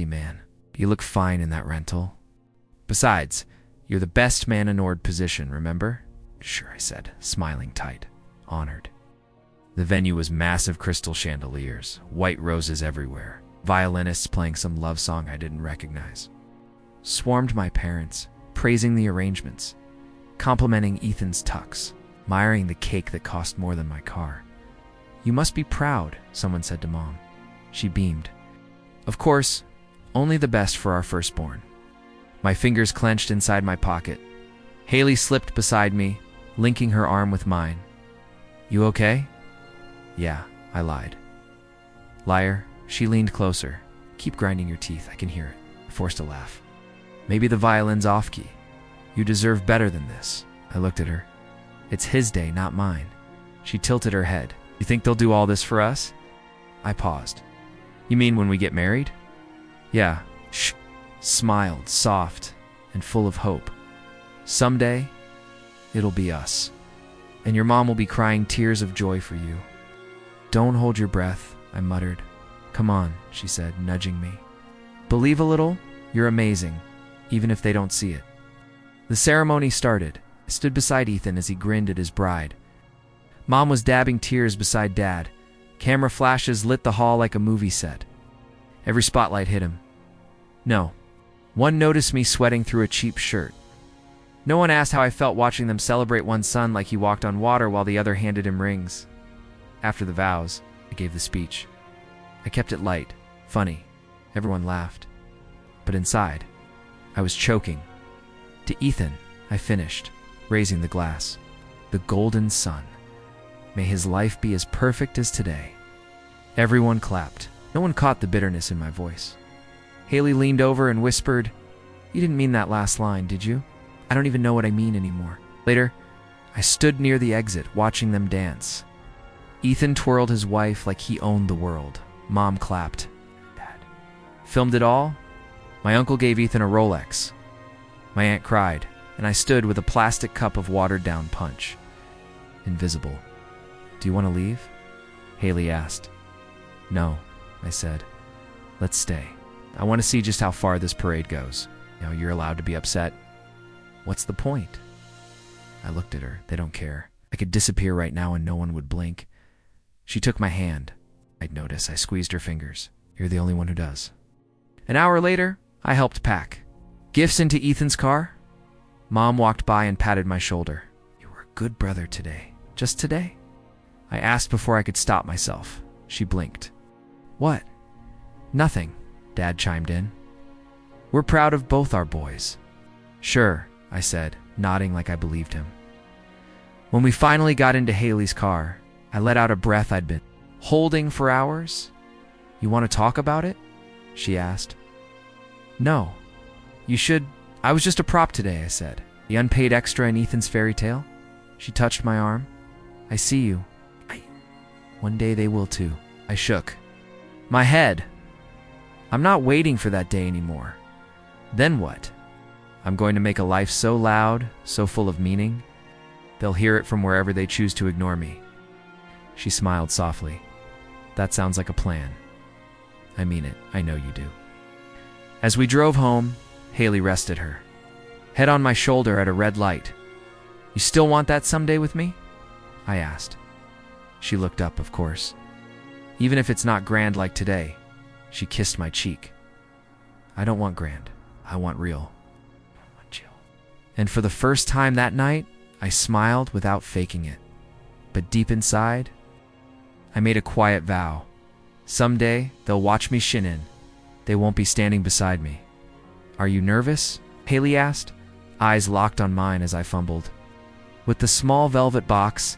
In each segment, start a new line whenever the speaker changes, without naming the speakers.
Man, you look fine in that rental. Besides, you're the best man in Ord position, remember? Sure, I said, smiling tight, honored. The venue was massive crystal chandeliers, white roses everywhere, violinists playing some love song I didn't recognize. Swarmed my parents, praising the arrangements, complimenting Ethan's tux, admiring the cake that cost more than my car. You must be proud, someone said to Mom. She beamed. Of course, only the best for our firstborn. My fingers clenched inside my pocket. Haley slipped beside me, linking her arm with mine. You okay? Yeah, I lied. Liar, she leaned closer. Keep grinding your teeth, I can hear it. I forced a laugh. Maybe the violin's off key. You deserve better than this. I looked at her. It's his day, not mine. She tilted her head. You think they'll do all this for us? I paused. You mean when we get married? Yeah, shh. Smiled, soft, and full of hope. Someday, it'll be us. And your mom will be crying tears of joy for you. Don't hold your breath, I muttered. Come on, she said, nudging me. Believe a little, you're amazing, even if they don't see it. The ceremony started. I stood beside Ethan as he grinned at his bride. Mom was dabbing tears beside Dad. Camera flashes lit the hall like a movie set. Every spotlight hit him. No. One noticed me sweating through a cheap shirt. No one asked how I felt watching them celebrate one son like he walked on water while the other handed him rings. After the vows, I gave the speech. I kept it light, funny. Everyone laughed. But inside, I was choking. To Ethan, I finished, raising the glass. The golden sun. May his life be as perfect as today. Everyone clapped. No one caught the bitterness in my voice. Haley leaned over and whispered, You didn't mean that last line, did you? I don't even know what I mean anymore. Later, I stood near the exit, watching them dance. Ethan twirled his wife like he owned the world. Mom clapped. Dad. Filmed it all? My uncle gave Ethan a Rolex. My aunt cried, and I stood with a plastic cup of watered-down punch. Invisible. Do you want to leave? Haley asked. No, I said. Let's stay. I want to see just how far this parade goes. Now you're allowed to be upset. What's the point? I looked at her. They don't care. I could disappear right now and no one would blink. She took my hand. I'd notice. I squeezed her fingers. You're the only one who does. An hour later, I helped pack. Gifts into Ethan's car. Mom walked by and patted my shoulder. You were a good brother today. Just today? I asked before I could stop myself. She blinked. What? Nothing, Dad chimed in. We're proud of both our boys. Sure, I said, nodding like I believed him. When we finally got into Haley's car, I let out a breath I'd been holding for hours. You want to talk about it? She asked. No. You should. I was just a prop today, I said. The unpaid extra in Ethan's fairy tale. She touched my arm. I see you. One day they will too. I shook. My head. I'm not waiting for that day anymore. Then what? I'm going to make a life so loud, so full of meaning, they'll hear it from wherever they choose to ignore me. She smiled softly. That sounds like a plan. I mean it. I know you do. As we drove home, Haley rested her head on my shoulder at a red light. You still want that someday with me? I asked. She looked up, of course. Even if it's not grand like today, she kissed my cheek. I don't want grand. I want real. I want chill. And for the first time that night, I smiled without faking it. But deep inside, I made a quiet vow. Someday, they'll watch me shin in. They won't be standing beside me. Are you nervous? Haley asked, eyes locked on mine as I fumbled. With the small velvet box.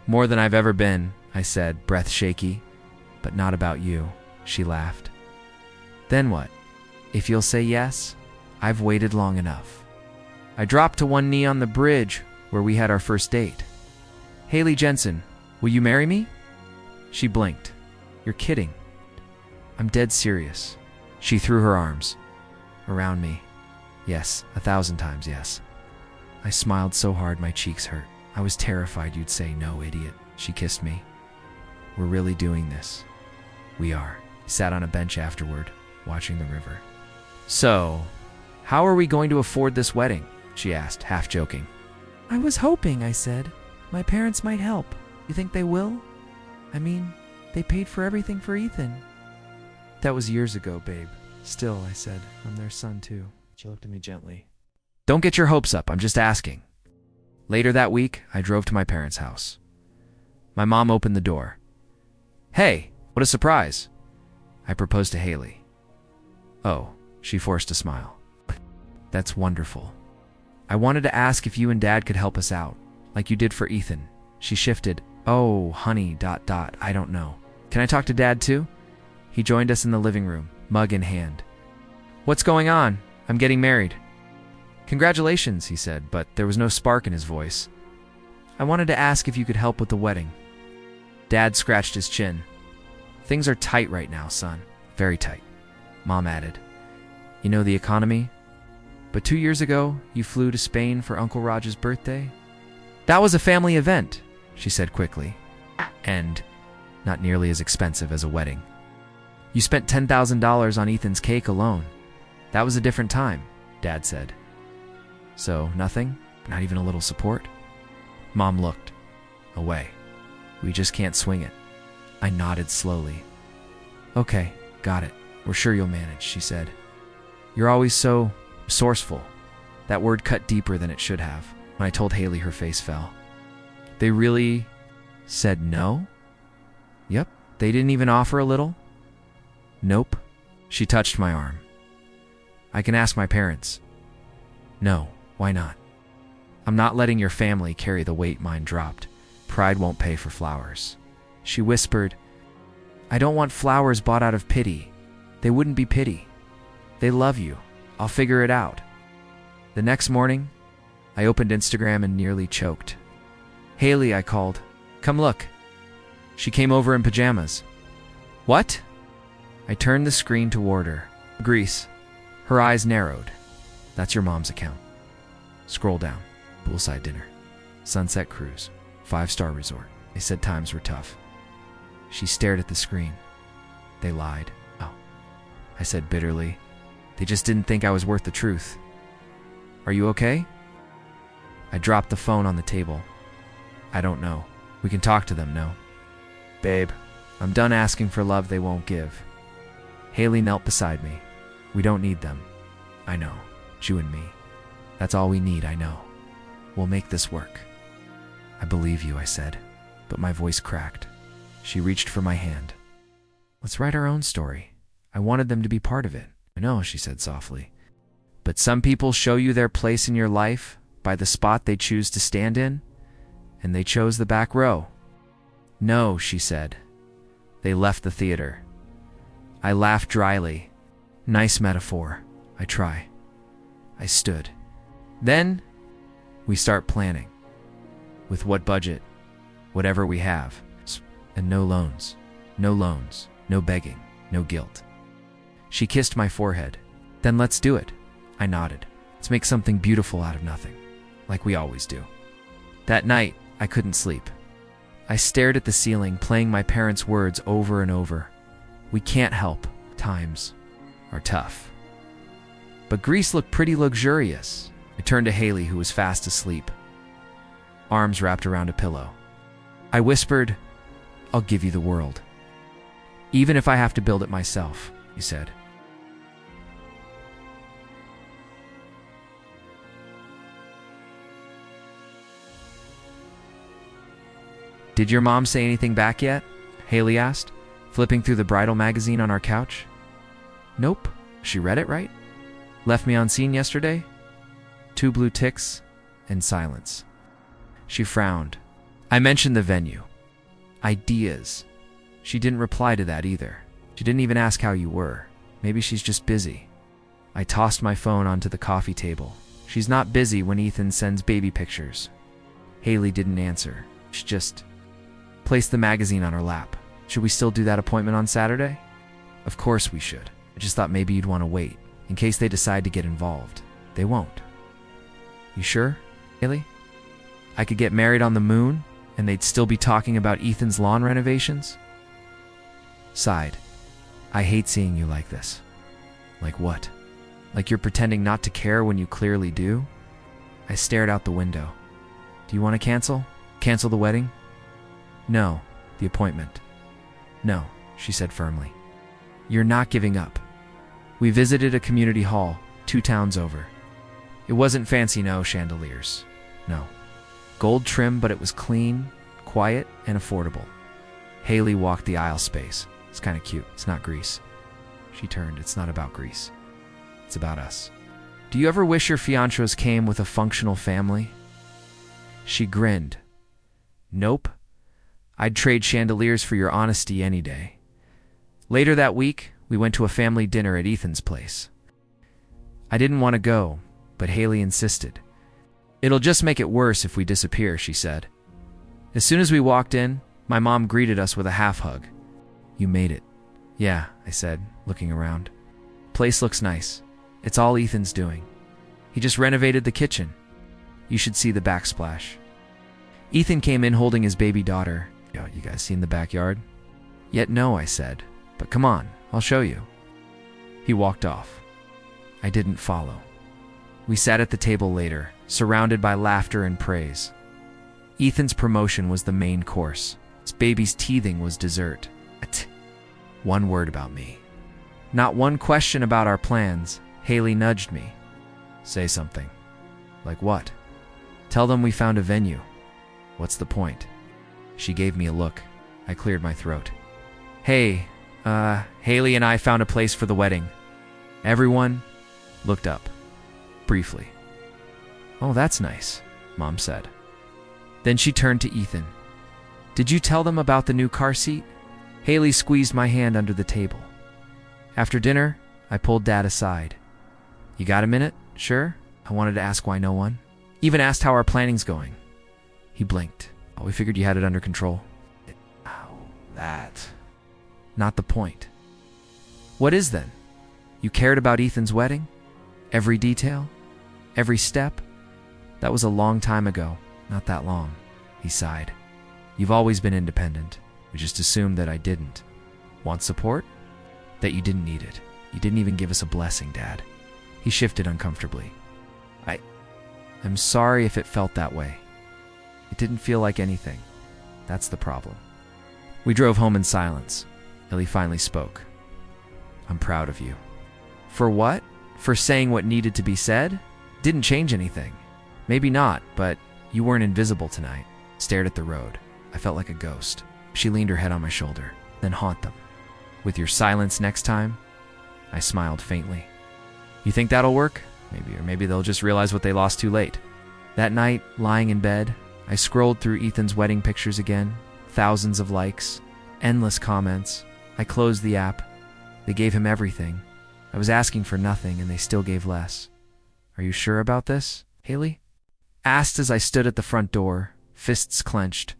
More than I've ever been, I said, breath shaky. But not about you, she laughed. Then what? If you'll say yes, I've waited long enough. I dropped to one knee on the bridge where we had our first date. Haley Jensen, will you marry me? She blinked. You're kidding. I'm dead serious. She threw her arms around me. Yes, 1,000 times yes. I smiled so hard my cheeks hurt. I was terrified you'd say no, idiot. She kissed me. We're really doing this. We are. Sat on a bench afterward. watching the river. "So, how are we going to afford this wedding?" she asked, half joking. "I was hoping," I said. "My parents might help. You think they will? I mean, they paid for everything for Ethan." "That was years ago, babe. Still," I said, "I'm their son too." She looked at me gently. "Don't get your hopes up. I'm just asking." Later that week, I drove to my parents' house. My mom opened the door. "Hey, what a surprise." I proposed to Haley. "Oh," she forced a smile. "That's wonderful. I wanted to ask if you and Dad could help us out, like you did for Ethan." She shifted. "Oh, honey, ... I don't know. Can I talk to Dad too?" He joined us in the living room, mug in hand. "What's going on? I'm getting married." "Congratulations," he said, but there was no spark in his voice. "I wanted to ask if you could help with the wedding." Dad scratched his chin. "Things are tight right now, son. Very tight." Mom added, "You know the economy? But 2 years ago, you flew to Spain for Uncle Raj's birthday?" "That was a family event," she said quickly, "and not nearly as expensive as a wedding. You spent $10,000 on Ethan's cake alone. That was a different time," Dad said. "So, nothing? Not even a little support?" Mom looked away. "We just can't swing it." I nodded slowly. "Okay, got it. We're sure you'll manage," she said. "You're always so resourceful." That word cut deeper than it should have. When I told Haley, her face fell. "They really said no?" "Yep. They didn't even offer a little?" "Nope." She touched my arm. "I can ask my parents." "No, why not? I'm not letting your family carry the weight mine dropped. Pride won't pay for flowers." She whispered, "I don't want flowers bought out of pity. They wouldn't be pity. They love you. I'll figure it out." The next morning, I opened Instagram and nearly choked. "Haley," I called. "Come look." She came over in pajamas. "What?" I turned the screen toward her. Greece. Her eyes narrowed. "That's your mom's account." Scroll down. Poolside dinner. Sunset cruise. 5-star resort. They said times were tough. She stared at the screen. "They lied." "Oh," I said bitterly. "They just didn't think I was worth the truth." "Are you okay?" I dropped the phone on the table. "I don't know. We can talk to them, no?" "Babe, I'm done asking for love they won't give." Haley knelt beside me. "We don't need them." "I know. It's you and me. That's all we need, I know. We'll make this work." "I believe you," I said, but my voice cracked. She reached for my hand. "Let's write our own story. I wanted them to be part of it." "I know," she said softly. "But some people show you their place in your life by the spot they choose to stand in, and they chose the back row." "No," she said. "They left the theater." I laughed dryly. "Nice metaphor. I try." I stood. "Then we start planning. With what budget? Whatever we have. And no loans. No loans. No begging. No guilt." She kissed my forehead. "Then let's do it." I nodded. "Let's make something beautiful out of nothing. Like we always do." That night, I couldn't sleep. I stared at the ceiling, playing my parents' words over and over. "We can't help. Times are tough." But Greece looked pretty luxurious. I turned to Haley, who was fast asleep, arms wrapped around a pillow. I whispered, "I'll give you the world. Even if I have to build it myself," he said. "Did your mom say anything back yet?" Haley asked, flipping through the bridal magazine on our couch. "Nope. She read it, right? Left me on scene yesterday?" 2 blue ticks and silence. She frowned. I mentioned the venue. Ideas. She didn't reply to that either. She didn't even ask how you were. Maybe she's just busy. I tossed my phone onto the coffee table. She's not busy when Ethan sends baby pictures. Haley didn't answer. She just placed the magazine on her lap. "Should we still do that appointment on Saturday?" "Of course we should. I just thought maybe you'd want to wait, in case they decide to get involved. They won't." "You sure, Haley? I could get married on the moon, and they'd still be talking about Ethan's lawn renovations?" Sighed. "I hate seeing you like this." Like what? Like you're pretending not to care when you clearly do? I stared out the window. Do you want to cancel? Cancel the wedding? No. The appointment. No, she said firmly. You're not giving up. We visited a community hall 2 towns over. It wasn't fancy, no chandeliers. No. Gold trim, but it was clean, quiet, and affordable. Haley walked the aisle space. It's kind of cute. It's not Greece. She turned. It's not about Greece. It's about us. Do you ever wish your fiancés came with a functional family? She grinned. Nope. I'd trade chandeliers for your honesty any day. Later that week, we went to a family dinner at Ethan's place. I didn't want to go, but Haley insisted. It'll just make it worse if we disappear, she said. As soon as we walked in, my mom greeted us with a half hug. You made it. Yeah, I said, looking around. Place looks nice. It's all Ethan's doing. He just renovated the kitchen. You should see the backsplash. Ethan came in holding his baby daughter. Yo, you guys seen the backyard? Yet no, I said. But come on, I'll show you. He walked off. I didn't follow. We sat at the table later, surrounded by laughter and praise. Ethan's promotion was the main course. His baby's teething was dessert. One word about me. Not one question about our plans. Haley nudged me. Say something. Like what? Tell them we found a venue. What's the point? She gave me a look. I cleared my throat. Hey, Haley and I found a place for the wedding. Everyone looked up. Briefly. Oh, that's nice, Mom said. Then she turned to Ethan. Did you tell them about the new car seat? Haley squeezed my hand under the table. After dinner, I pulled Dad aside. You got a minute? Sure? I wanted to ask why no one. Even asked how our planning's going. He blinked. Oh, we figured you had it under control. That. Not the point. What is then? You cared about Ethan's wedding? Every detail? Every step? That was a long time ago. Not that long. He sighed. You've always been independent. We just assumed that I didn't. Want support? That you didn't need it. You didn't even give us a blessing, Dad. He shifted uncomfortably. I'm sorry if it felt that way. It didn't feel like anything. That's the problem. We drove home in silence. Ellie finally spoke. I'm proud of you. For what? For saying what needed to be said? Didn't change anything. Maybe not, but you weren't invisible tonight. Stared at the road. I felt like a ghost. She leaned her head on my shoulder. Then haunt them. With your silence next time? I smiled faintly. You think that'll work? Maybe, or maybe they'll just realize what they lost too late. That night, lying in bed, I scrolled through Ethan's wedding pictures again. Thousands of likes. Endless comments. I closed the app. They gave him everything. I was asking for nothing, and they still gave less. Are you sure about this, Haley? Asked as I stood at the front door, fists clenched.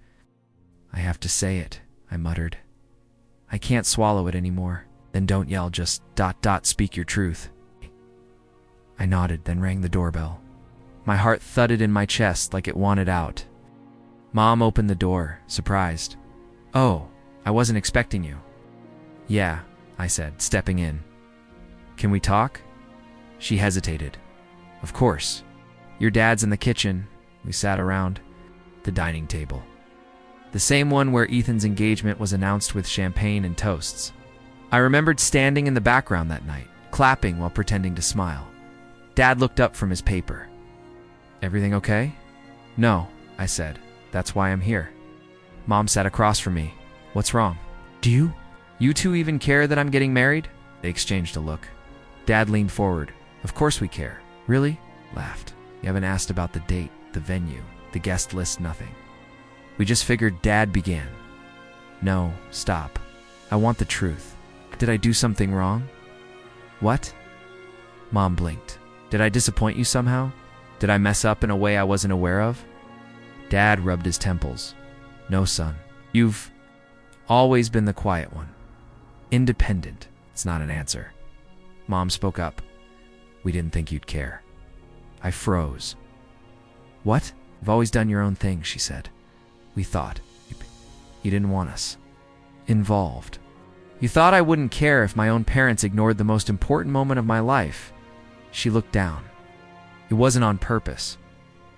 I have to say it, I muttered. I can't swallow it anymore. Then don't yell, just ... speak your truth. I nodded, then rang the doorbell. My heart thudded in my chest like it wanted out. Mom opened the door, surprised. Oh, I wasn't expecting you. Yeah, I said, stepping in. Can we talk? She hesitated. Of course. Your dad's in the kitchen. We sat around the dining table. The same one where Ethan's engagement was announced with champagne and toasts. I remembered standing in the background that night, clapping while pretending to smile. Dad looked up from his paper. Everything okay? No, I said. That's why I'm here. Mom sat across from me. What's wrong? Do you two even care that I'm getting married? They exchanged a look. Dad leaned forward. Of course we care. Really? Laughed. You haven't asked about the date, the venue, the guest list, nothing. We just figured. Dad began. No, stop. I want the truth. Did I do something wrong? What? Mom blinked. Did I disappoint you somehow? Did I mess up in a way I wasn't aware of? Dad rubbed his temples. No, son. You've always been the quiet one. Independent. It's not an answer. Mom spoke up. We didn't think you'd care. I froze. What? You've always done your own thing, she said. We thought. You didn't want us involved. You thought I wouldn't care if my own parents ignored the most important moment of my life. She looked down. It wasn't on purpose.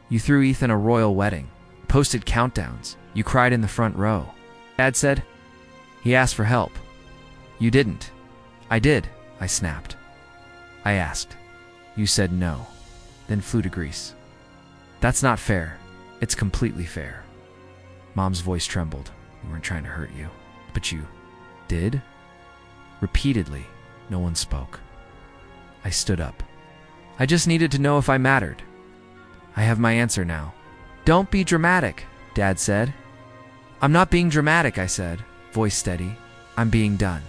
You threw Ethan a royal wedding, posted countdowns. You cried in the front row. Dad said, he asked for help. You didn't. I did, I snapped. I asked. You said no, then flew to Greece. That's not fair. It's completely fair. Mom's voice trembled. We weren't trying to hurt you. But you did? Repeatedly, no one spoke. I stood up. I just needed to know if I mattered. I have my answer now. Don't be dramatic, Dad said. I'm not being dramatic, I said, voice steady. I'm being done.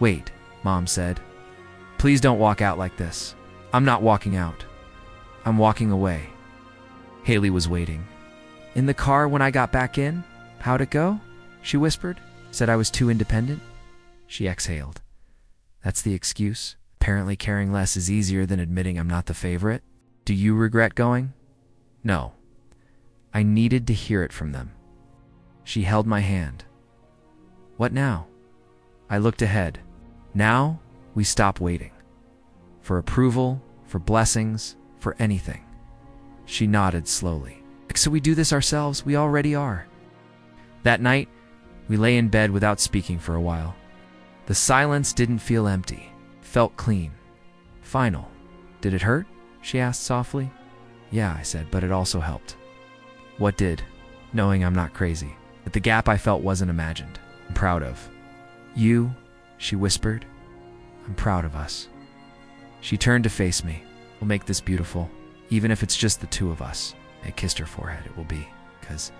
Wait, Mom said. Please don't walk out like this. I'm not walking out. I'm walking away. Haley was waiting. In the car when I got back in? How'd it go? She whispered. Said I was too independent? She exhaled. That's the excuse? Apparently caring less is easier than admitting I'm not the favorite? Do you regret going? No. I needed to hear it from them. She held my hand. What now? I looked ahead. Now, we stop waiting. For approval, for blessings, for anything. She nodded slowly. So we do this ourselves? We already are. That night, we lay in bed without speaking for a while. The silence didn't feel empty. Felt clean. Final. Did it hurt? She asked softly. Yeah, I said, but it also helped. What did? Knowing I'm not crazy. That the gap I felt wasn't imagined. I'm proud of. You, she whispered. I'm proud of us. She turned to face me. We'll make this beautiful, even if it's just the two of us. I kissed her forehead. It will be, because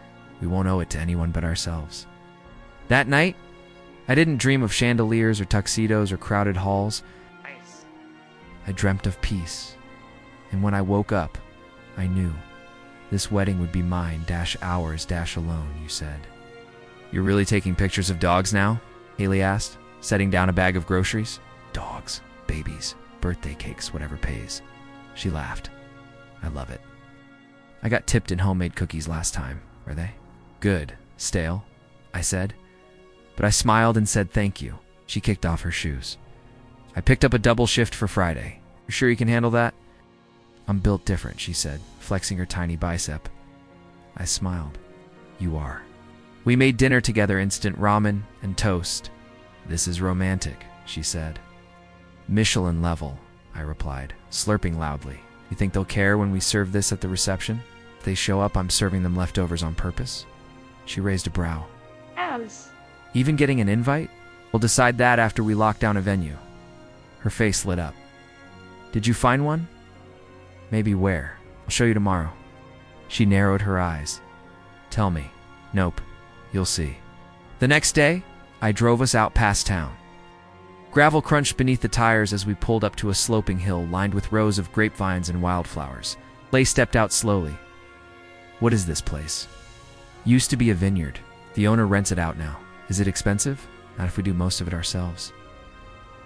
we won't owe it to anyone but ourselves. That night, I didn't dream of chandeliers or tuxedos or crowded halls. I dreamt of peace. And when I woke up, I knew this wedding would be mine, -ours, -alone, you said. You're really taking pictures of dogs now? Haley asked, setting down a bag of groceries. Dogs, babies, birthday cakes, whatever pays. She laughed. I love it. I got tipped in homemade cookies last time. Were they? Good. Stale? I said. But I smiled and said thank you. She kicked off her shoes. I picked up a double shift for Friday. You sure you can handle that? I'm built different, she said, flexing her tiny bicep. I smiled. You are. We made dinner together, instant ramen and toast. This is romantic, she said. Michelin level, I replied, slurping loudly. You think they'll care when we serve this at the reception? If they show up, I'm serving them leftovers on purpose. She raised a brow.
Alice.
Even getting an invite? We'll decide that after we lock down a venue. Her face lit up. Did you find one? Maybe where? I'll show you tomorrow. She narrowed her eyes. Tell me. Nope. You'll see. The next day, I drove us out past town. Gravel crunched beneath the tires as we pulled up to a sloping hill lined with rows of grapevines and wildflowers. Lay stepped out slowly. What is this place? Used to be a vineyard. The owner rents it out now. Is it expensive? Not if we do most of it ourselves.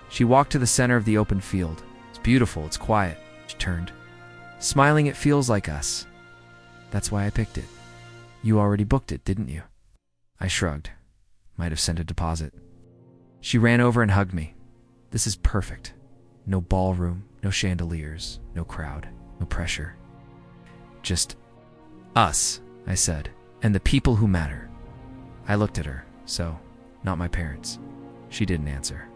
She walked to the center of the open field. It's beautiful, it's quiet. She turned. Smiling, it feels like us. That's why I picked it. You already booked it, didn't you? I shrugged. Might have sent a deposit. She ran over and hugged me. This is perfect. No ballroom, no chandeliers, no crowd, no pressure. Just us, I said, and the people who matter. I looked at her, so, not my parents. She didn't answer.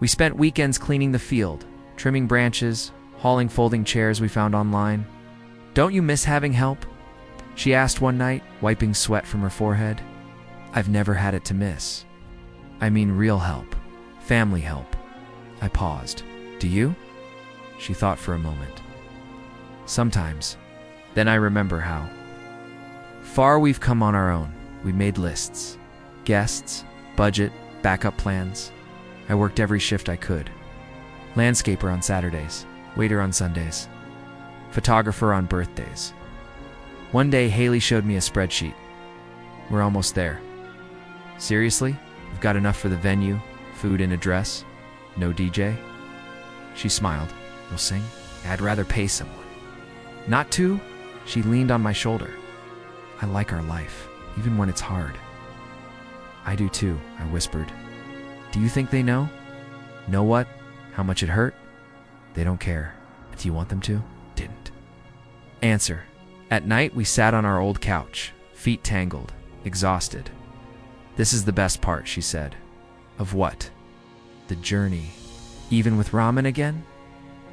We spent weekends cleaning the field, trimming branches, hauling folding chairs we found online. Don't you miss having help? She asked one night, wiping sweat from her forehead. I've never had it to miss. I mean real help. Family help. I paused. Do you? She thought for a moment. Sometimes. Then I remember how. Far we've come on our own. We made lists. Guests, budget, backup plans. I worked every shift I could. Landscaper on Saturdays, waiter on Sundays, photographer on birthdays. One day, Haley showed me a spreadsheet. We're almost there. Seriously? We've got enough for the venue, food and a dress? No DJ? She smiled. You'll sing? I'd rather pay someone. Not to? She leaned on my shoulder. I like our life, even when it's hard. I do too, I whispered. Do you think they know? Know what? How much it hurt? They don't care. Do you want them to? Didn't. Answer. At night, we sat on our old couch, feet tangled, exhausted. This is the best part, she said. Of what? The journey. Even with ramen again?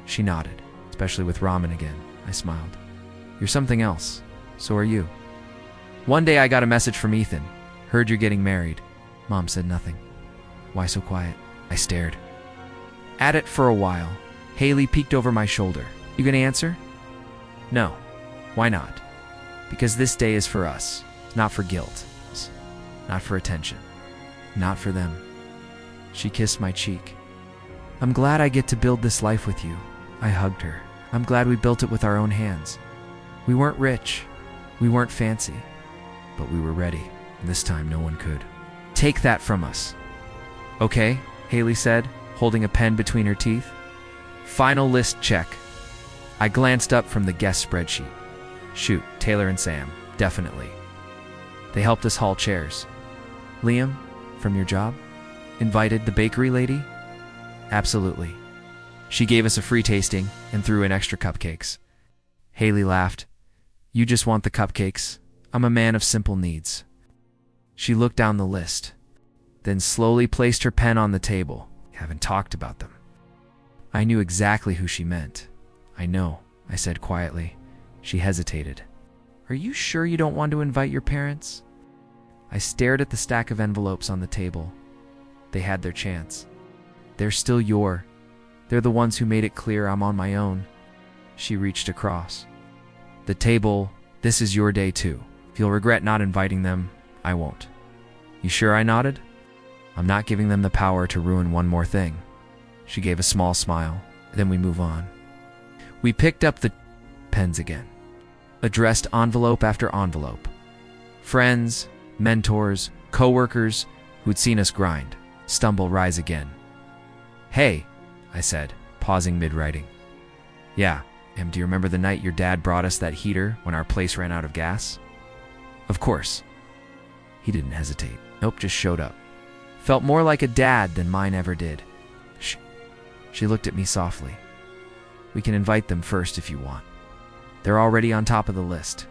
She nodded. Especially with ramen again. I smiled. You're something else. So are you. One day I got a message from Ethan. Heard you're getting married. Mom said nothing. Why so quiet? I stared. At it for a while. Haley peeked over my shoulder. You gonna answer? No. Why not? Because this day is for us. Not for guilt. Not for attention. Not for them. She kissed my cheek. I'm glad I get to build this life with you. I hugged her. I'm glad we built it with our own hands. We weren't rich. We weren't fancy. But we were ready. And this time no one could take that from us. Okay, Haley said, holding a pen between her teeth. Final list check. I glanced up from the guest spreadsheet. Shoot, Taylor and Sam, definitely. They helped us haul chairs. Liam, from your job? Invited the bakery lady? Absolutely. She gave us a free tasting and threw in extra cupcakes. Haley laughed. You just want the cupcakes. I'm a man of simple needs. She looked down the list, then slowly placed her pen on the table. Haven't talked about them. I knew exactly who she meant. I know, I said quietly. She hesitated. Are you sure you don't want to invite your parents? I stared at the stack of envelopes on the table. They had their chance. They're still They're the ones who made it clear I'm on my own. She reached across. The table, this is your day too. If you'll regret not inviting them, I won't. You sure? I nodded. I'm not giving them the power to ruin one more thing. She gave a small smile. Then we move on. We picked up the pens again. Addressed envelope after envelope. Friends, mentors, co-workers who'd seen us grind, stumble, rise again. Hey, I said, pausing mid-writing. Yeah, do you remember the night your dad brought us that heater when our place ran out of gas? Of course. He didn't hesitate. Nope, just showed up. Felt more like a dad than mine ever did. Shh. She looked at me softly. We can invite them first if you want. They're already on top of the list.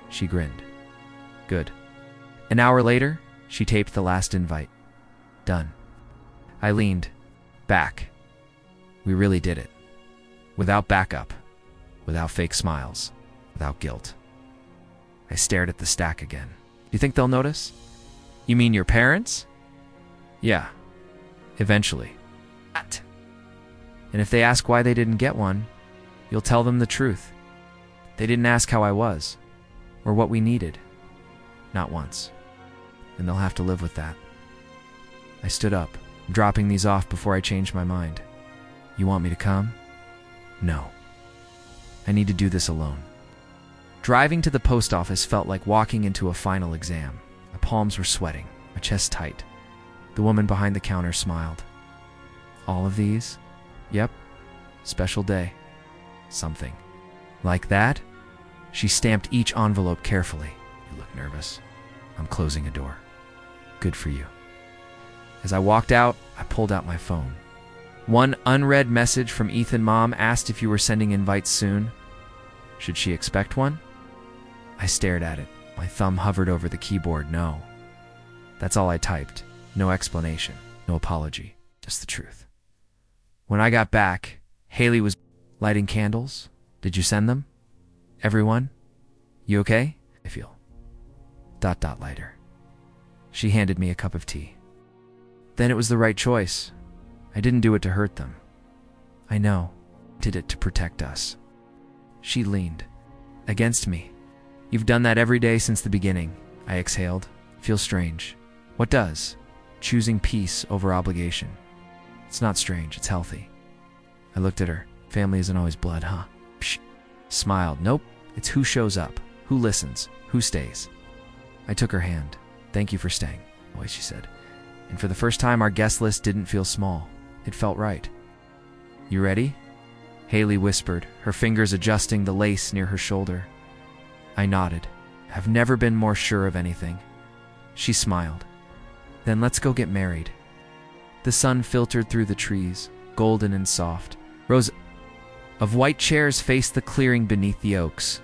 She grinned. Good. An hour later, she taped the last invite. Done. I leaned back. We really did it. Without backup. Without fake smiles. Without guilt. I stared at the stack again. You think they'll notice? You mean your parents? Yeah. Eventually. What? And if they ask why they didn't get one, you'll tell them the truth. They didn't ask how I was, or what we needed. Not once. And they'll have to live with that. I stood up, dropping these off before I changed my mind. You want me to come? No. I need to do this alone. Driving to the post office felt like walking into a final exam. My palms were sweating, my chest tight. The woman behind the counter smiled. All of these? Yep. Special day. Something. Like that? She stamped each envelope carefully. You look nervous. I'm closing a door. Good for you. As I walked out, I pulled out my phone. One unread message from Ethan. Mom asked if you were sending invites soon. Should she expect one? I stared at it. My thumb hovered over the keyboard. No. That's all I typed. No explanation. No apology. Just the truth. When I got back, Haley was lighting candles. Did you send them? Everyone? You okay? I feel. ... lighter. She handed me a cup of tea. Then it was the right choice. I didn't do it to hurt them. I know. Did it to protect us. She leaned against me. You've done that every day since the beginning. I exhaled. Feels strange. What does? Choosing peace over obligation. It's not strange, it's healthy. I looked at her. Family isn't always blood, huh? Psh. Smiled. Nope. It's who shows up, who listens, who stays. I took her hand. Thank you for staying, boy, she said. And for the first time, our guest list didn't feel small. It felt right. You ready? Haley whispered, her fingers adjusting the lace near her shoulder. I nodded. I've never been more sure of anything. She smiled. Then let's go get married. The sun filtered through the trees, golden and soft. Rows of white chairs faced the clearing beneath the oaks.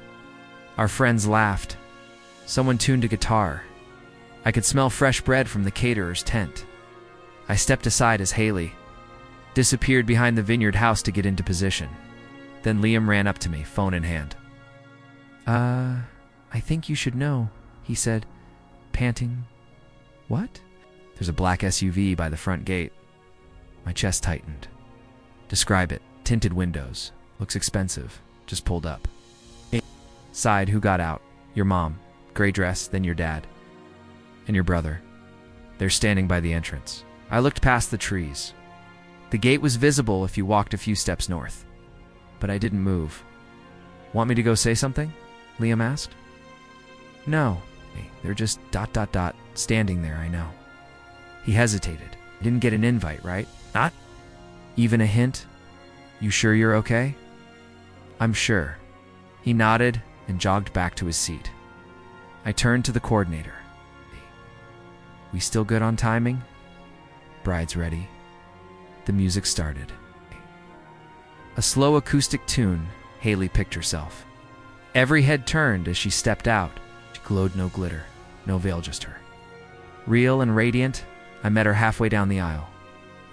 Our friends laughed. Someone tuned a guitar. I could smell fresh bread from the caterer's tent. I stepped aside as Haley disappeared behind the vineyard house to get into position. Then Liam ran up to me, phone in hand. I think you should know, he said, panting. What? There's a black SUV by the front gate. My chest tightened. Describe it. Tinted windows. Looks expensive. Just pulled up. Sighed. Who got out? Your mom. Gray dress, then your dad. And your brother. They're standing by the entrance. I looked past the trees. The gate was visible if you walked a few steps north. But I didn't move. Want me to go say something? Liam asked. No. They're just ... standing there, I know. He hesitated. Didn't get an invite, right? Not even a hint? You sure you're okay? I'm sure. He nodded and jogged back to his seat. I turned to the coordinator. We still good on timing? Bride's ready. The music started. A slow acoustic tune. Haley picked herself. Every head turned as she stepped out. She glowed no glitter, no veil, just her. Real and radiant, I met her halfway down the aisle.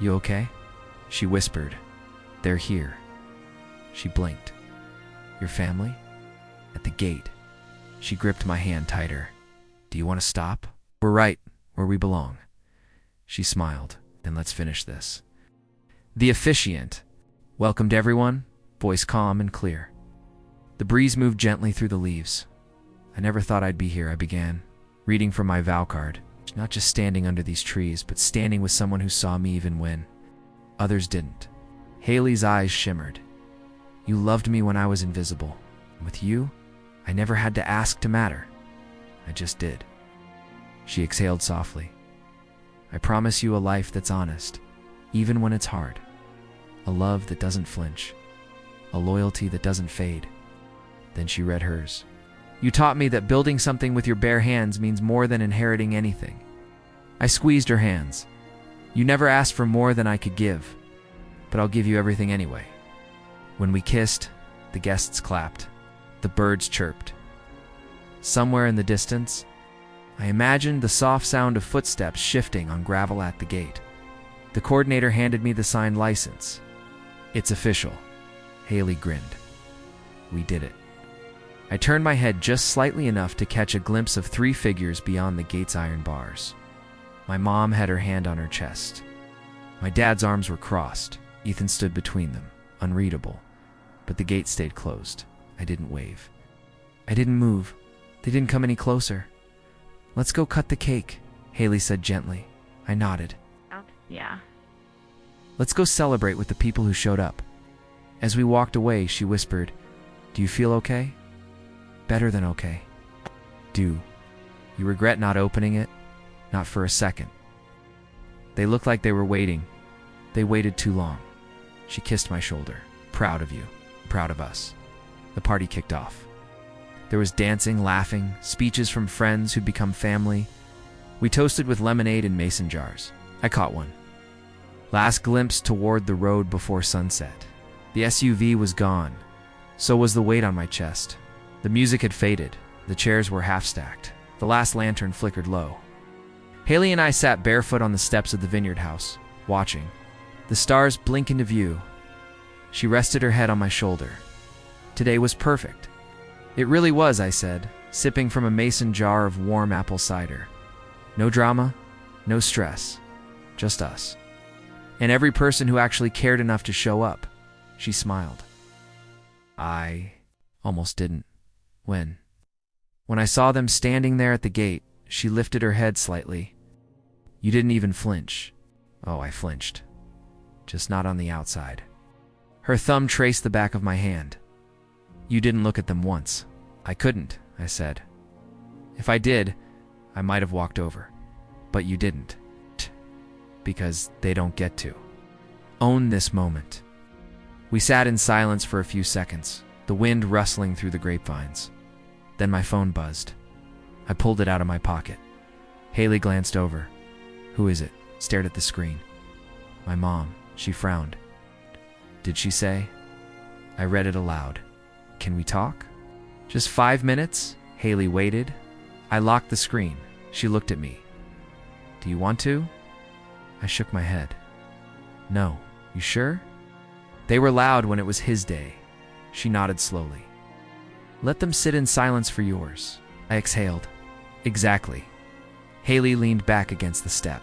You okay? She whispered. They're here. She blinked. Your family? At the gate. She gripped my hand tighter. Do you want to stop? We're right where we belong. She smiled. Then let's finish this. The officiant welcomed everyone, voice calm and clear. The breeze moved gently through the leaves. I never thought I'd be here, I began, reading from my vow card. Not just standing under these trees, but standing with someone who saw me even when others didn't. Haley's eyes shimmered. You loved me when I was invisible. With you, I never had to ask to matter. I just did. She exhaled softly. I promise you a life that's honest, even when it's hard. A love that doesn't flinch. A loyalty that doesn't fade. Then she read hers. You taught me that building something with your bare hands means more than inheriting anything. I squeezed her hands. You never asked for more than I could give, but I'll give you everything anyway. When we kissed, the guests clapped. The birds chirped. Somewhere in the distance, I imagined the soft sound of footsteps shifting on gravel at the gate. The coordinator handed me the signed license. It's official. Haley grinned. We did it. I turned my head just slightly enough to catch a glimpse of 3 figures beyond the gate's iron bars. My mom had her hand on her chest. My dad's arms were crossed. Ethan stood between them, unreadable. But the gate stayed closed. I didn't wave. I didn't move. They didn't come any closer. Let's go cut the cake, Haley said gently. I nodded.
Yeah.
Let's go celebrate with the people who showed up. As we walked away, she whispered, Do you feel okay? Better than okay. Do you regret not opening it? Not for a second. They looked like they were waiting. They waited too long. She kissed my shoulder. Proud of you. Proud of us. The party kicked off. There was dancing, laughing, speeches from friends who'd become family. We toasted with lemonade in mason jars. I caught one. Last glimpse toward the road before sunset. The SUV was gone. So was the weight on my chest. The music had faded. The chairs were half-stacked. The last lantern flickered low. Haley and I sat barefoot on the steps of the vineyard house, watching. The stars blink into view. She rested her head on my shoulder. Today was perfect. It really was, I said, sipping from a mason jar of warm apple cider. No drama, no stress, just us. And every person who actually cared enough to show up. She smiled. I almost didn't. When I saw them standing there at the gate, she lifted her head slightly. You didn't even flinch. Oh, I flinched. Just not on the outside. Her thumb traced the back of my hand. You didn't look at them once. I couldn't, I said. If I did, I might have walked over. But you didn't. Because they don't get to. Own this moment. We sat in silence for a few seconds, the wind rustling through the grapevines. Then my phone buzzed. I pulled it out of my pocket. Haley glanced over. Who is it? Stared at the screen. My mom. She frowned. Did she say? I read it aloud. Can we talk? Just 5 minutes? Haley waited. I locked the screen. She looked at me. Do you want to? I shook my head. No. You sure? They were loud when it was his day. She nodded slowly. Let them sit in silence for yours. I exhaled. Exactly. Haley leaned back against the step.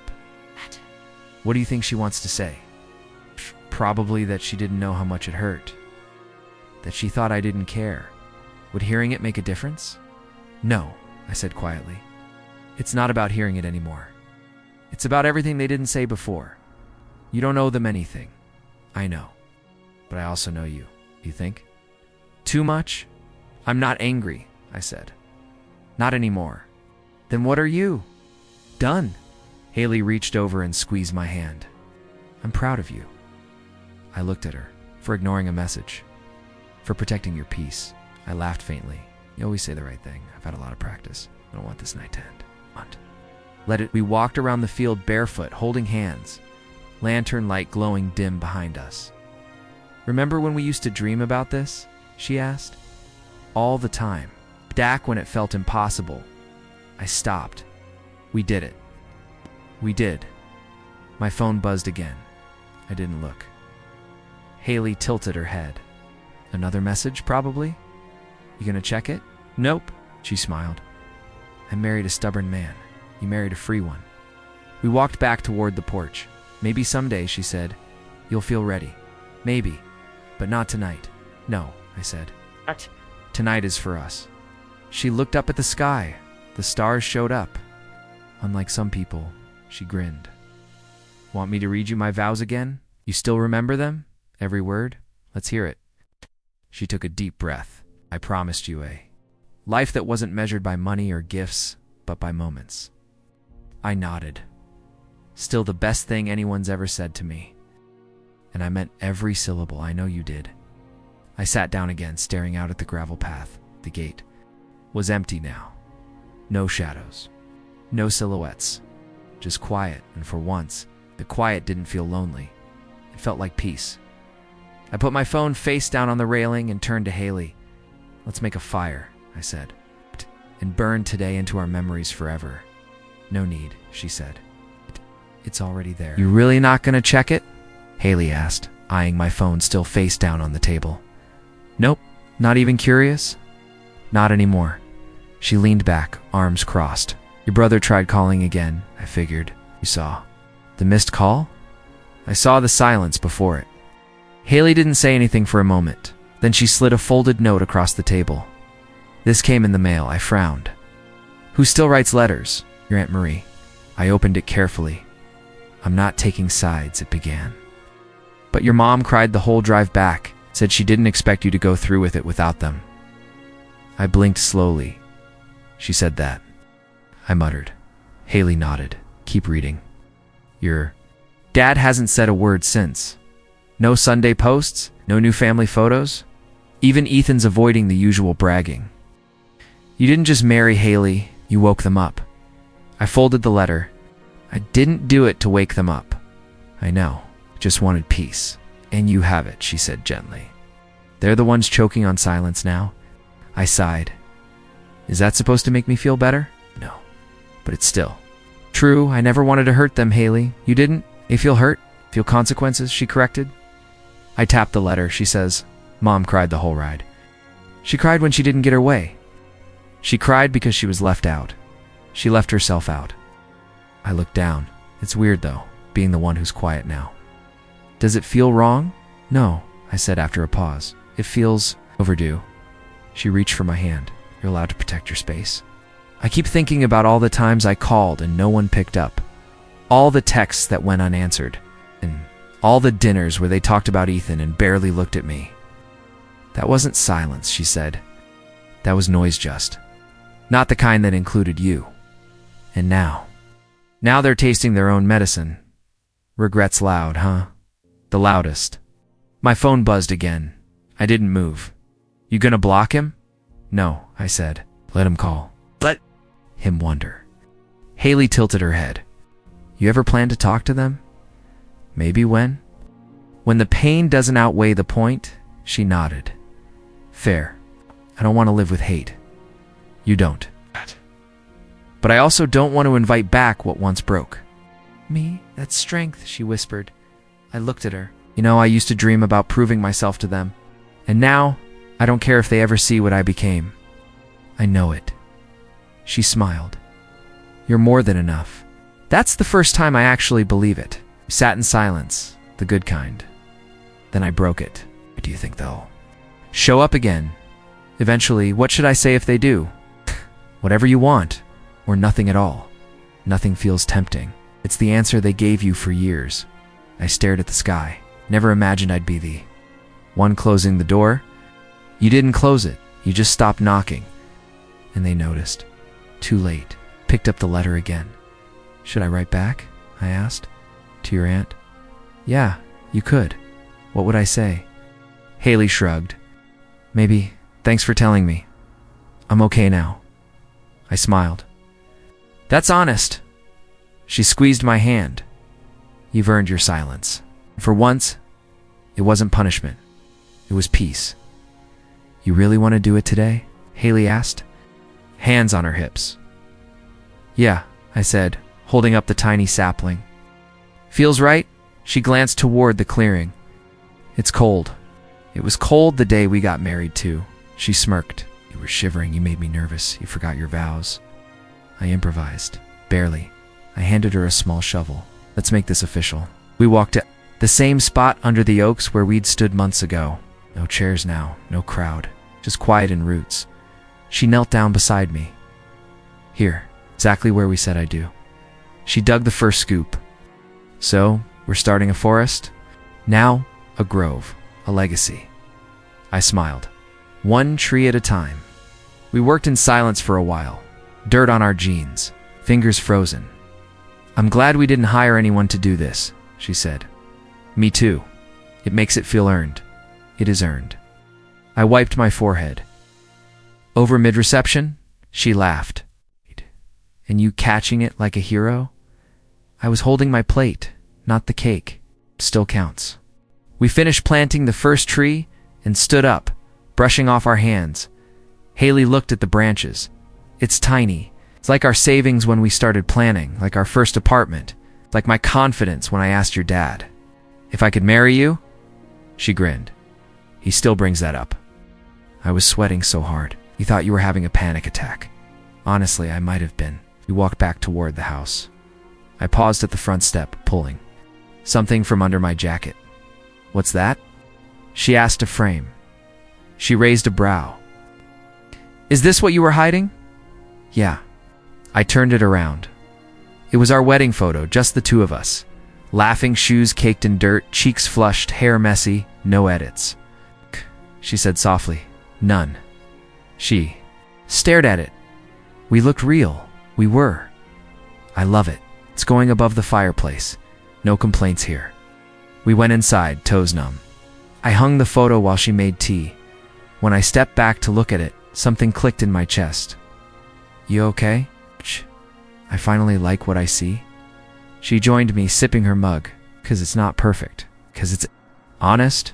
What do you think she wants to say? Probably that she didn't know how much it hurt. That she thought I didn't care. Would hearing it make a difference? No, I said quietly. It's not about hearing it anymore. It's about everything they didn't say before. You don't owe them anything. I know. But I also know you. You think? Too much? I'm not angry, I said. Not anymore. Then what are you? Done. Haley reached over and squeezed my hand. I'm proud of you. I looked at her. For ignoring a message. For protecting your peace. I laughed faintly. You always say the right thing. I've had a lot of practice. I don't want this night to end. We walked around the field barefoot, holding hands. Lantern light glowing dim behind us. Remember when we used to dream about this? She asked. All the time. Back when it felt impossible. I stopped. We did it. We did. My phone buzzed again. I didn't look. Haley tilted her head. Another message, probably? You gonna check it? Nope, she smiled. I married a stubborn man. You married a free one. We walked back toward the porch. Maybe someday, she said. You'll feel ready. Maybe. But not tonight. No, I said. What? Tonight is for us. She looked up at the sky. The stars showed up. Unlike some people, she grinned. Want me to read you my vows again? You still remember them? Every word? Let's hear it. She took a deep breath. I promised you a life that wasn't measured by money or gifts, but by moments. I nodded. Still the best thing anyone's ever said to me. And I meant every syllable. I know you did. I sat down again, staring out at the gravel path. The gate was empty now. No shadows. No silhouettes. Just quiet, and for once, the quiet didn't feel lonely. It felt like peace. I put my phone face down on the railing and turned to Haley. Let's make a fire, I said, and burn today into our memories forever. No need, she said. It's already there. You really not gonna check it? Haley asked, eyeing my phone still face down on the table. Nope, not even curious? Not anymore. She leaned back, arms crossed. Your brother tried calling again, I figured. You saw. The missed call? I saw the silence before it. Haley didn't say anything for a moment. Then she slid a folded note across the table. This came in the mail. I frowned. Who still writes letters? Your Aunt Marie. I opened it carefully. I'm not taking sides, it began. But your mom cried the whole drive back, said she didn't expect you to go through with it without them. I blinked slowly. She said that. I muttered. Haley nodded. Keep reading. Your dad hasn't said a word since. No Sunday posts, no new family photos. Even Ethan's avoiding the usual bragging. You didn't just marry Haley, you woke them up. I folded the letter. I didn't do it to wake them up. I know, just wanted peace. And you have it, she said gently. They're the ones choking on silence now. I sighed. Is that supposed to make me feel better? No, but it's still. True, I never wanted to hurt them, Haley. You didn't? They feel hurt? Feel consequences? She corrected. I tapped the letter. She says, Mom cried the whole ride. She cried when she didn't get her way. She cried because she was left out. She left herself out. I looked down. It's weird, though, being the one who's quiet now. Does it feel wrong? No, I said after a pause. It feels overdue. She reached for my hand. You're allowed to protect your space. I keep thinking about all the times I called and no one picked up. All the texts that went unanswered. And all the dinners where they talked about Ethan and barely looked at me. That wasn't silence, she said. That was noise just. Not the kind that included you. And now they're tasting their own medicine. Regrets loud, huh? The loudest. My phone buzzed again. I didn't move. You gonna block him? No, I said. Let him call. Let him wonder. Haley tilted her head. You ever plan to talk to them? Maybe when the pain doesn't outweigh the point, she nodded. Fair. I don't want to live with hate. You don't. But I also don't want to invite back what once broke. Me? That's strength, she whispered. I looked at her. You know, I used to dream about proving myself to them. And now, I don't care if they ever see what I became. I know it. She smiled. You're more than enough. That's the first time I actually believe it. We sat in silence, the good kind. Then I broke it. What do you think they'll show up again? Eventually, what should I say if they do? Whatever you want, or nothing at all. Nothing feels tempting. It's the answer they gave you for years. I stared at the sky. Never imagined I'd be the one closing the door. You didn't close it. You just stopped knocking. And they noticed. Too late. Picked up the letter again. Should I write back? I asked. To your aunt? Yeah, you could. What would I say? Haley shrugged. Maybe, thanks for telling me. I'm okay now. I smiled. That's honest. She squeezed my hand. You've earned your silence. For once, it wasn't punishment. It was peace. You really want to do it today? Haley asked. Hands on her hips. Yeah, I said, holding up the tiny sapling. Feels right? She glanced toward the clearing. It's cold. It was cold the day we got married, too. She smirked. You were shivering. You made me nervous. You forgot your vows. I improvised. Barely. I handed her a small shovel. Let's make this official. We walked to the same spot under the oaks where we'd stood months ago. No chairs now. No crowd. Just quiet and roots. She knelt down beside me. Here. Exactly where we said I do. She dug the first scoop. So, we're starting a forest? Now, a grove. A legacy. I smiled. One tree at a time. We worked in silence for a while. Dirt on our jeans. Fingers frozen. I'm glad we didn't hire anyone to do this, she said. Me too. It makes it feel earned. It is earned. I wiped my forehead. Over mid-reception, she laughed. And you catching it like a hero? I was holding my plate, not the cake. Still counts. We finished planting the first tree and stood up, brushing off our hands. Haley looked at the branches. It's tiny. It's like our savings when we started planning, like our first apartment, like my confidence when I asked your dad. If I could marry you? She grinned. He still brings that up. I was sweating so hard. He thought you were having a panic attack. Honestly, I might have been. We walked back toward the house. I paused at the front step, pulling something from under my jacket. What's that? She asked a frame. She raised a brow. Is this what you were hiding? Yeah. I turned it around. It was our wedding photo, just the two of us. Laughing, shoes caked in dirt, cheeks flushed, hair messy, no edits. She said softly, none. She stared at it. We looked real. We were. I love it. It's going above the fireplace. No complaints here. We went inside, toes numb. I hung the photo while she made tea. When I stepped back to look at it, something clicked in my chest. You okay? I finally like what I see. She joined me, sipping her mug. 'Cause it's not perfect. 'Cause it's honest.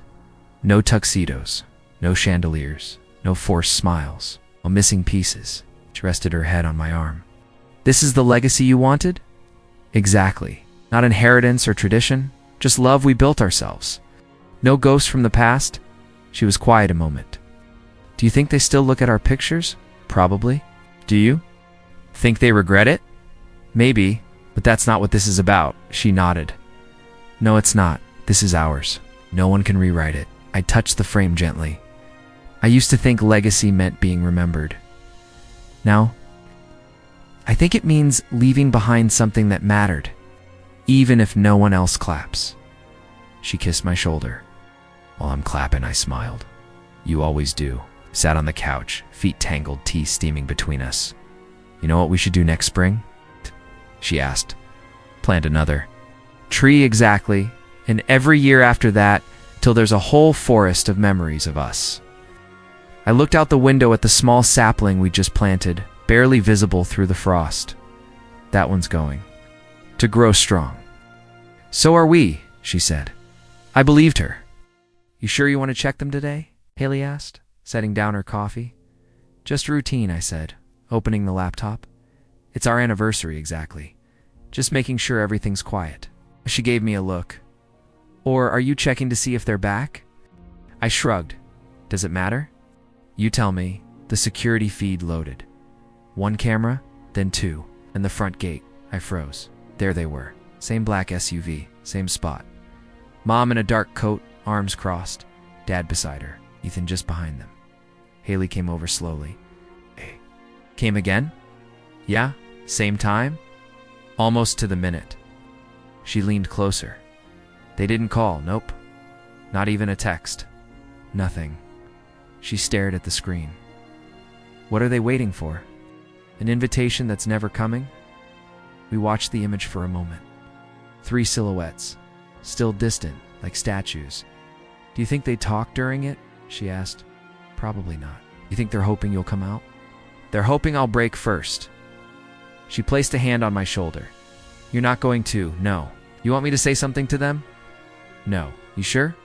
No tuxedos. No chandeliers. No forced smiles. No missing pieces. She rested her head on my arm. This is the legacy you wanted? Exactly. Not inheritance or tradition. Just love we built ourselves. No ghosts from the past. She was quiet a moment. Do you think they still look at our pictures? Probably. Do you? Think they regret it? Maybe, but that's not what this is about. She nodded. No, it's not. This is ours. No one can rewrite it. I touched the frame gently. I used to think legacy meant being remembered. Now, I think it means leaving behind something that mattered, even if no one else claps. She kissed my shoulder. While I'm clapping, I smiled. You always do. Sat on the couch, feet tangled, tea steaming between us. You know what we should do next spring? She asked. Plant another tree, exactly, and every year after that, till there's a whole forest of memories of us. I looked out the window at the small sapling we just planted, barely visible through the frost. That one's going to grow strong. So are we, she said. I believed her. You sure you want to check them today? Haley asked, setting down her coffee. Just routine, I said, opening the laptop. It's our anniversary, exactly. Just making sure everything's quiet. She gave me a look. Or are you checking to see if they're back? I shrugged. Does it matter? You tell me. The security feed loaded. One camera, then two, and the front gate. I froze. There they were. Same black SUV, same spot. Mom in a dark coat, arms crossed. Dad beside her, Ethan just behind them. Haley came over slowly. Hey. Came again? Yeah, same time? Almost to the minute. She leaned closer. They didn't call, nope. Not even a text. Nothing. She stared at the screen. What are they waiting for? An invitation that's never coming? We watched the image for a moment. 3 silhouettes, still distant, like statues. Do you think they talk during it? She asked. Probably not. You think they're hoping you'll come out? They're hoping I'll break first. She placed a hand on my shoulder. You're not going to, no. You want me to say something to them? No. You sure?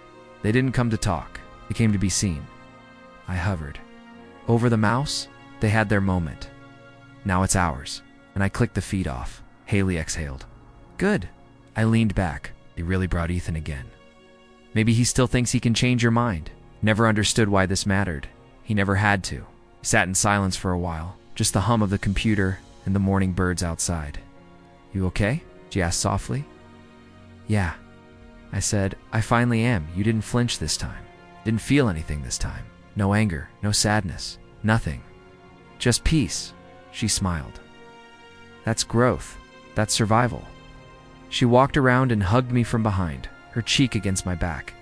They didn't come to talk. They came to be seen. I hovered. Over the mouse, they had their moment. Now it's ours. And I clicked the feed off. Haley exhaled. Good. I leaned back. They really brought Ethan again. Maybe he still thinks he can change your mind. Never understood why this mattered. He never had to. He sat in silence for a while. Just the hum of the computer and the morning birds outside. You okay? She asked softly. Yeah. I said, I finally am. You didn't flinch this time. Didn't feel anything this time. No anger, no sadness, nothing. Just peace. She smiled. That's growth. That's survival. She walked around and hugged me from behind, her cheek against my back.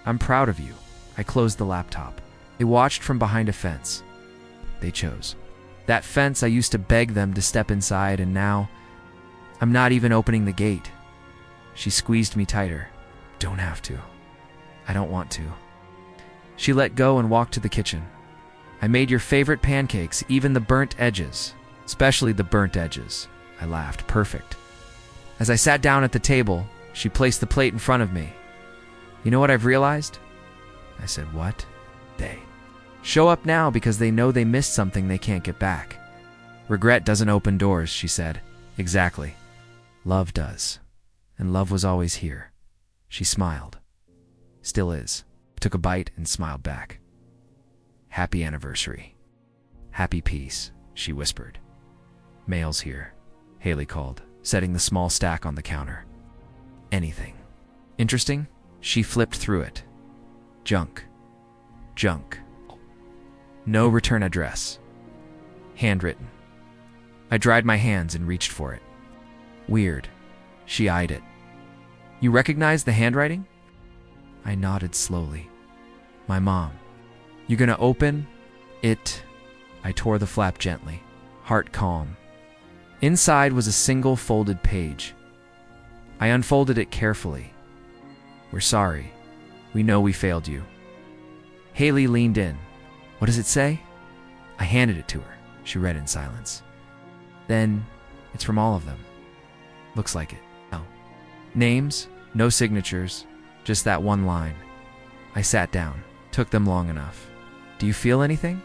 I'm proud of you. I closed the laptop. They watched from behind a fence. They chose. That fence, I used to beg them to step inside, and now I'm not even opening the gate. She squeezed me tighter. Don't have to. I don't want to. She let go and walked to the kitchen. I made your favorite pancakes, even the burnt edges. Especially the burnt edges. I laughed. Perfect. As I sat down at the table, she placed the plate in front of me. You know what I've realized? I said, what? They show up now because they know they missed something they can't get back. Regret doesn't open doors, she said. Exactly. Love does. And love was always here. She smiled. Still is. Took a bite and smiled back. Happy anniversary. Happy peace, she whispered. Mail's here, Haley called, setting the small stack on the counter. Anything. Interesting? She flipped through it. Junk. Junk. No return address. Handwritten. I dried my hands and reached for it. Weird. She eyed it. You recognize the handwriting? I nodded slowly. My mom. You gonna open it? I tore the flap gently, heart calm. Inside was a single folded page. I unfolded it carefully. We're sorry. We know we failed you. Haley leaned in. What does it say? I handed it to her. She read in silence. Then, it's from all of them. Looks like it. Oh. Names, no signatures, just that one line. I sat down. Took them long enough. Do you feel anything?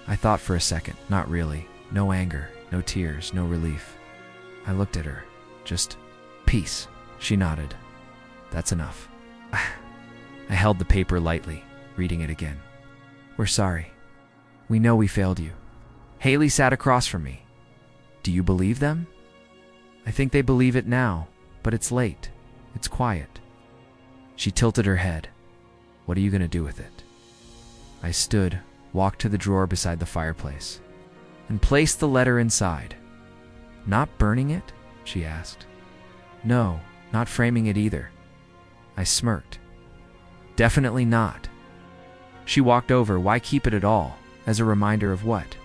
I thought for a second. Not really. No anger, no tears, no relief. I looked at her. Just peace. She nodded. That's enough. I held the paper lightly, reading it again. We're sorry. We know we failed you. Haley sat across from me. Do you believe them? I think they believe it now, but it's late. It's quiet. She tilted her head. What are you going to do with it? I stood, walked to the drawer beside the fireplace, and placed the letter inside. Not burning it? She asked. No, not framing it either. I smirked. Definitely not. She walked over. Why keep it at all? As a reminder of what?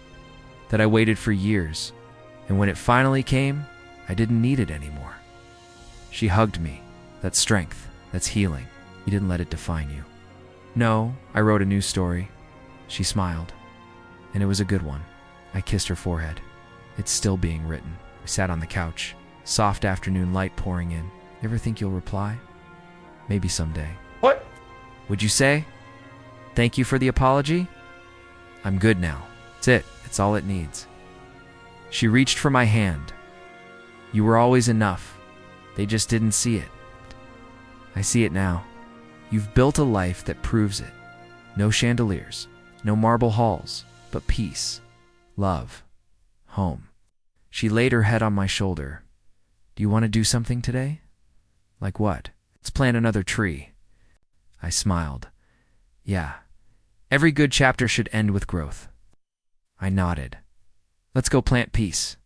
That I waited for years, and when it finally came, I didn't need it anymore. She hugged me. That's strength. That's healing. You didn't let it define you. No, I wrote a new story. She smiled. And it was a good one. I kissed her forehead. It's still being written. We sat on the couch. Soft afternoon light pouring in. Ever think you'll reply? Maybe someday.
What?
Would you say? Thank you for the apology? I'm good now. That's it. It's all it needs. She reached for my hand. You were always enough. They just didn't see it. I see it now. You've built a life that proves it. No chandeliers, no marble halls, but peace, love, home. She laid her head on my shoulder. Do you want to do something today? Like what? Let's plant another tree. I smiled. Yeah. Every good chapter should end with growth. I nodded. Let's go plant peace.